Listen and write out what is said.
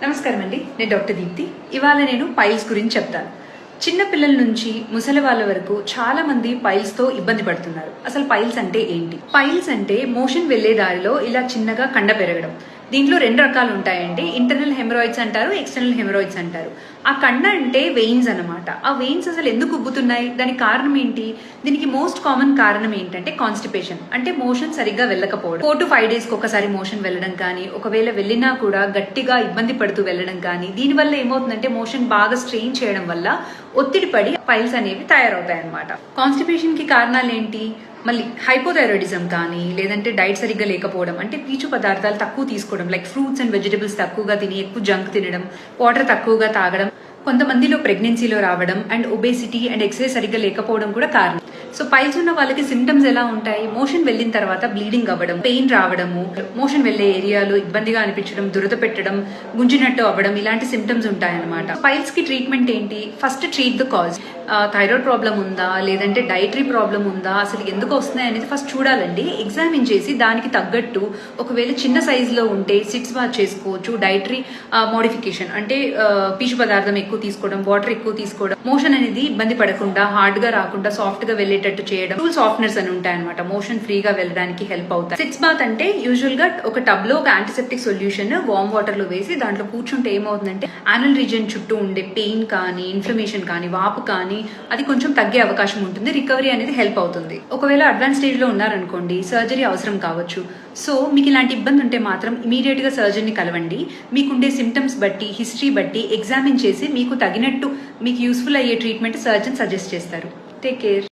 నమస్కారం అండి, నేను డాక్టర్ దీప్తి. ఇవాళ నేను పైల్స్ గురించి చెప్తాను. చిన్న పిల్లల నుంచి ముసలి వాళ్ళ వరకు చాలా మంది పైల్స్ తో ఇబ్బంది పడుతున్నారు. అసలు పైల్స్ అంటే ఏంటి? పైల్స్ అంటే మోషన్ వెళ్లే దారిలో ఇలా చిన్నగా కండ పెరగడం. దీంట్లో రెండు రకాలు ఉంటాయండి. ఇంటర్నల్ హెమరాయిడ్స్ అంటారు, ఎక్స్టర్నల్ హెమరాయిడ్స్ అంటారు. ఆ కండ అంటే వెయిన్స్ అనమాట. ఆ వెయిన్స్ అసలు ఎందుకు ఉబ్బుతున్నాయి, దానికి కారణం ఏంటి? దీనికి మోస్ట్ కామన్ కారణం ఏంటంటే కాన్స్టిపేషన్, అంటే మోషన్ సరిగ్గా వెళ్ళకపోవడం. 4 to 5 days కి ఒకసారి మోషన్ వెళ్ళడం కానీ, ఒకవేళ వెళ్ళినా కూడా గట్టిగా ఇబ్బంది పడుతూ వెళ్ళడం కానీ, దీనివల్ల ఏమవుతుందంటే మోషన్ బాగా స్ట్రెయిన్ చేయడం వల్ల ఒత్తిడి పడి పైల్స్ అనేవి తయారవుతాయి అనమాట. కాన్స్టిపేషన్ కి కారణాలు ఏంటి? మళ్ళీ హైపోథైరాయిడిజం కానీ, లేదంటే డైట్ సరిగ్గా లేకపోవడం, అంటే పీచు పదార్థాలు తక్కువ తీసుకోవడం, లైక్ ఫ్రూట్స్ అండ్ వెజిటబుల్స్ తక్కువగా తిని ఎక్కువ జంక్ తినడం, వాటర్ తక్కువగా తాగడం, కొంతమందిలో ప్రెగ్నెన్సీలో రావడం అండ్ ఒబేసిటీ అండ్ ఎక్సర్సైజ్ సరిగ్గా లేకపోవడం కూడా కారణం. సో పైల్స్ ఉన్న వాళ్ళకి సిమ్టమ్స్ ఎలా ఉంటాయి? మోషన్ వెళ్ళిన తర్వాత బ్లీడింగ్ అవ్వడం, పెయిన్ రావడము, మోషన్ వెళ్లే ఏరియాలో ఇబ్బందిగా అనిపించడం, దురద పెట్టడం, గుంజినట్టు అవ్వడం, ఇలాంటి సిమ్టమ్స్ ఉంటాయన్నమాట. పైల్స్ కి ట్రీట్మెంట్ ఏంటి? First treat the cause. Thyroid problem ఉందా, లేదంటే డైటరీ ప్రాబ్లం ఉందా, అసలు ఎందుకు వస్తున్నాయి అనేది ఫస్ట్ చూడాలండి. ఎగ్జామిన్ చేసి దానికి తగ్గట్టు ఒకవేళ చిన్న సైజులో ఉంటే సిట్స్ బాత్ చేసుకోవచ్చు. డైటరీ మోడిఫికేషన్ అంటే పీచు పదార్థం ఎక్కువ తీసుకోవడం, వాటర్ ఎక్కువ తీసుకోవడం, మోషన్ అనేది ఇబ్బంది పడకుండా హార్డ్ గా రాకుండా సాఫ్ట్ గా వెళ్ళేటట్టు చేయడం. టూల్ సాఫ్ట్నర్స్ అని ఉంటాయి అనమాట, మోషన్ ఫ్రీగా వెళ్ళడానికి హెల్ప్ అవుతాయి. సిట్స్ బాత్ అంటే యూజువల్ గా ఒక టబ్ లో ఒక యాంటీసెప్టిక్ సొల్యూషన్ వార్మ్ వాటర్ లో వేసి దాంట్లో కూర్చుంటే ఏమవుతుందంటే యానల్ రీజియన్ చుట్టూ ఉండే పెయిన్ కానీ, ఇన్ఫ్లమేషన్ కానీ, వాపు కానీ అది కొంచెం తగ్గే అవకాశం ఉంటుంది. రికవరీ అనేది హెల్ప్ అవుతుంది. ఒకవేళ అడ్వాన్స్ స్టేజ్ లో ఉన్నారనుకోండి, సర్జరీ అవసరం కావచ్చు. సో మీకు ఇలాంటి ఇబ్బంది ఉంటే మాత్రం ఇమీడియట్ గా సర్జరీని కలవండి. మీకుండే సిమ్టమ్స్ బట్టి, హిస్టరీ బట్టి ఎగ్జామిన్ చేసి మీకు తగినట్టు మీకు యూస్ఫుల్ అయ్యే ట్రీట్మెంట్ సర్జన్ సజెస్ట్ చేస్తారు. Take care.